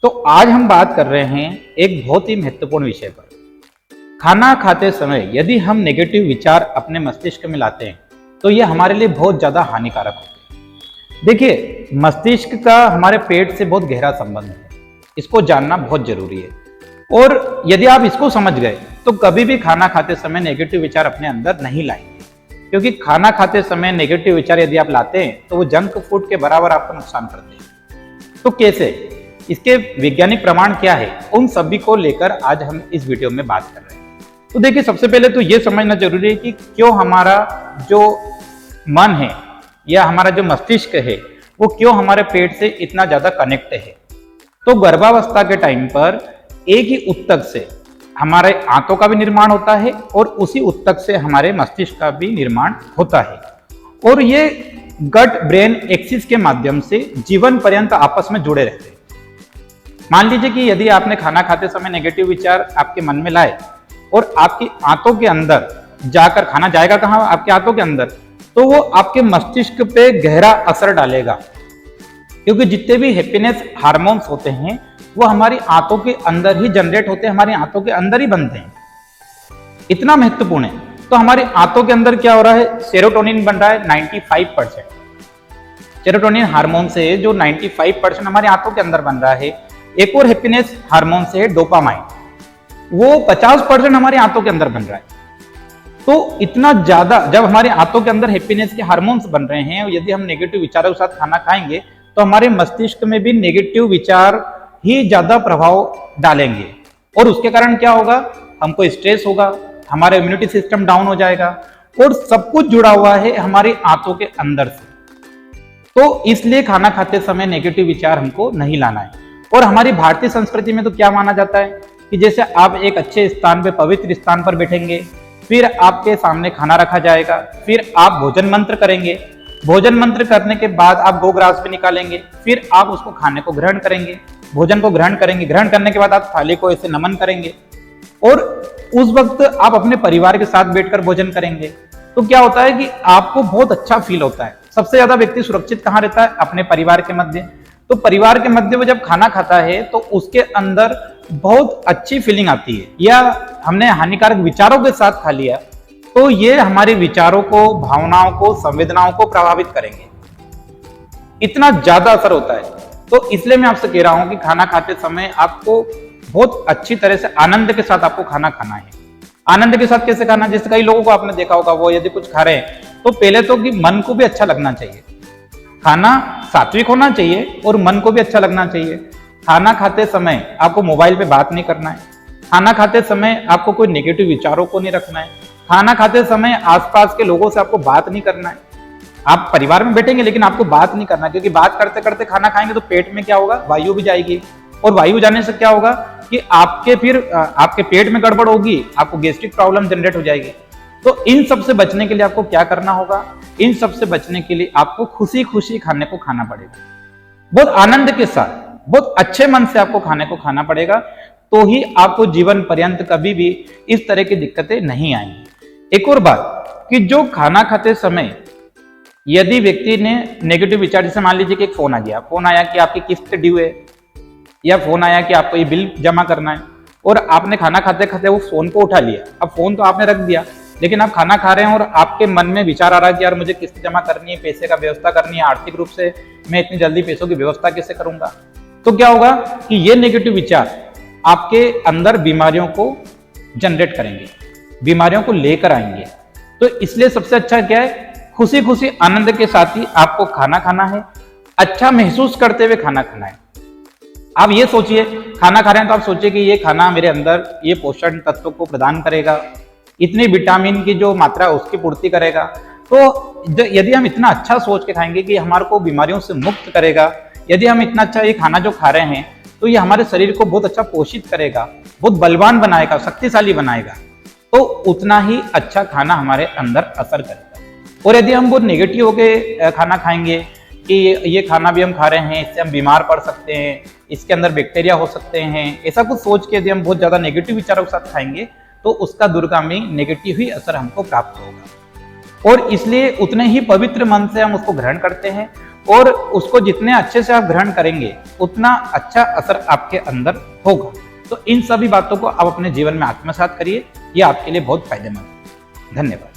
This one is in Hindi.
तो आज हम बात कर रहे हैं एक बहुत ही महत्वपूर्ण विषय पर। खाना खाते समय यदि हम नेगेटिव विचार अपने मस्तिष्क में लाते हैं तो ये हमारे लिए बहुत ज्यादा हानिकारक होते हैं। देखिए, मस्तिष्क का हमारे पेट से बहुत गहरा संबंध है, इसको जानना बहुत जरूरी है। और यदि आप इसको समझ गए तो कभी भी खाना खाते समय नेगेटिव विचार अपने अंदर नहीं लाएंगे, क्योंकि खाना खाते समय नेगेटिव विचार यदि आप लाते हैं तो वो जंक फूड के बराबर आपको नुकसान करते हैं। तो कैसे, इसके वैज्ञानिक प्रमाण क्या है, उन सभी को लेकर आज हम इस वीडियो में बात कर रहे हैं। तो देखिए, सबसे पहले तो ये समझना जरूरी है कि क्यों हमारा जो मन है या हमारा जो मस्तिष्क है वो क्यों हमारे पेट से इतना ज्यादा कनेक्ट है। तो गर्भावस्था के टाइम पर एक ही उत्तक से हमारे आंतों का भी निर्माण होता है और उसी उत्तक से हमारे मस्तिष्क का भी निर्माण होता है, और ये गट ब्रेन एक्सिस के माध्यम से जीवन पर्यंत आपस में जुड़े रहते हैं। मान लीजिए कि यदि आपने खाना खाते समय नेगेटिव विचार आपके मन में लाए और आपकी आंतों के अंदर जाकर, खाना जाएगा कहां, आपके आंतों के अंदर, तो वो आपके मस्तिष्क पे गहरा असर डालेगा, क्योंकि जितने भी हैप्पीनेस हार्मोन्स होते हैं वो हमारी आंतों के अंदर ही जनरेट होते हैं, हमारी आंतों के अंदर ही बनते हैं। इतना महत्वपूर्ण है। तो हमारी आंतों के अंदर क्या हो रहा है, सेरोटोनिन बन रहा है 95%। सेरोटोनिन हार्मोन से जो 95% हमारे आंतों के अंदर बन रहा है। एक और हैप्पीनेस हार्मोन से है डोपामाइन, वो 50% हमारे आंतों के अंदर बन रहा है। तो इतना ज्यादा जब हमारे आंतों के अंदर हैप्पीनेस के हार्मोन्स बन रहे हैं, यदि हम नेगेटिव विचारों के साथ खाना खाएंगे तो हमारे मस्तिष्क में भी नेगेटिव विचार ही ज्यादा प्रभाव डालेंगे, और उसके कारण क्या होगा, हमको स्ट्रेस होगा, हमारा इम्यूनिटी सिस्टम डाउन हो जाएगा, और सब कुछ जुड़ा हुआ है हमारी आंतों के अंदर से। तो इसलिए खाना खाते समय नेगेटिव विचार हमको नहीं लाना है। और हमारी भारतीय संस्कृति में तो क्या माना जाता है कि जैसे आप एक अच्छे स्थान पे, पवित्र स्थान पर बैठेंगे, फिर आपके सामने खाना रखा जाएगा, फिर आप भोजन मंत्र करेंगे, भोजन मंत्र करने के बाद आप गोग्रास भी निकालेंगे, फिर आप उसको खाने को ग्रहण करेंगे, भोजन को ग्रहण करेंगे, ग्रहण करने के बाद आप थाली को ऐसे नमन करेंगे, और उस वक्त आप अपने परिवार के साथ बैठकर भोजन करेंगे। तो क्या होता है कि आपको बहुत अच्छा फील होता है। सबसे ज्यादा व्यक्ति सुरक्षित कहाँ रहता है, अपने परिवार के मध्य। तो परिवार के मध्य वो जब खाना खाता है तो उसके अंदर बहुत अच्छी फीलिंग आती है। या हमने हानिकारक विचारों के साथ खा लिया तो ये हमारे विचारों को, भावनाओं को, संवेदनाओं को प्रभावित करेंगे, इतना ज्यादा असर होता है। तो इसलिए मैं आपसे कह रहा हूं कि खाना खाते समय आपको बहुत अच्छी तरह से आनंद के साथ आपको खाना खाना है। आनंद के साथ कैसे खाना, जैसे कई लोगों को आपने देखा होगा, वो यदि कुछ खा रहे हैं तो पहले तो कि मन को भी अच्छा लगना चाहिए, खाना सात्विक होना चाहिए और मन को भी अच्छा लगना चाहिए। खाना खाते समय आपको मोबाइल पे बात नहीं करना है, खाना खाते समय आपको कोई नेगेटिव विचारों को नहीं रखना है, खाना खाते समय आसपास के लोगों से आपको बात नहीं करना है। आप परिवार में बैठेंगे लेकिन आपको बात नहीं करना, क्योंकि बात करते करते खाना खाएंगे तो पेट में क्या होगा, वायु भी जाएगी, और वायु जाने से क्या होगा कि आपके पेट में गड़बड़ होगी, आपको गैस्ट्रिक प्रॉब्लम जनरेट हो जाएगी। तो इन सब से बचने के लिए आपको क्या करना होगा, इन सब से बचने के लिए आपको खुशी खुशी खाने को खाना पड़ेगा, बहुत आनंद के साथ, बहुत अच्छे मन से आपको खाने को खाना पड़ेगा। तो ही आपको जीवन पर्यंत कभी भी इस तरह की दिक्कतें नहीं आएंगी। एक और बात कि जो खाना खाते समय यदि व्यक्ति ने नेगेटिव विचार, जैसे मान लीजिए कि एक फोन आ गया, फोन आया कि आपकी किस्त ड्यू है, या फोन आया कि आपको ये बिल जमा करना है, और आपने खाना खाते खाते वो फोन को उठा लिया। अब फोन तो आपने रख दिया, लेकिन आप खाना खा रहे हैं और आपके मन में विचार आ रहा है कि यार मुझे किस्त जमा करनी है, पैसे का व्यवस्था करनी है, आर्थिक रूप से मैं इतनी जल्दी पैसों की व्यवस्था कैसे करूंगा। तो क्या होगा कि ये नेगेटिव विचार आपके अंदर बीमारियों को जनरेट करेंगे, बीमारियों को लेकर आएंगे। तो इसलिए सबसे अच्छा क्या है, खुशी खुशी आनंद के साथ ही आपको खाना खाना है, अच्छा महसूस करते हुए खाना खाना है। आप ये सोचिए, खाना खा रहे हैं तो आप सोचिए कि ये खाना मेरे अंदर ये पोषण तत्व को प्रदान करेगा, इतनी विटामिन की जो मात्रा है उसकी पूर्ति करेगा। तो यदि हम इतना अच्छा सोच के खाएंगे कि हमारे को बीमारियों से मुक्त करेगा, यदि हम इतना अच्छा ये खाना जो खा रहे हैं तो ये हमारे शरीर को बहुत अच्छा पोषित करेगा, बहुत बलवान बनाएगा, शक्तिशाली बनाएगा, तो उतना ही अच्छा खाना हमारे अंदर असर करेगा। और यदि हम बहुत नेगेटिव होके खाना खाएंगे कि ये खाना भी हम खा रहे हैं, इससे हम बीमार पड़ सकते हैं, इसके अंदर बैक्टीरिया हो सकते हैं, ऐसा कुछ सोच के यदि हम बहुत ज्यादा नेगेटिव विचारों के साथ खाएंगे तो उसका दूरगामी नेगेटिव ही असर हमको प्राप्त होगा। और इसलिए उतने ही पवित्र मन से हम उसको ग्रहण करते हैं और उसको जितने अच्छे से आप ग्रहण करेंगे उतना अच्छा असर आपके अंदर होगा। तो इन सभी बातों को आप अपने जीवन में आत्मसात करिए, ये आपके लिए बहुत फायदेमंद है। धन्यवाद।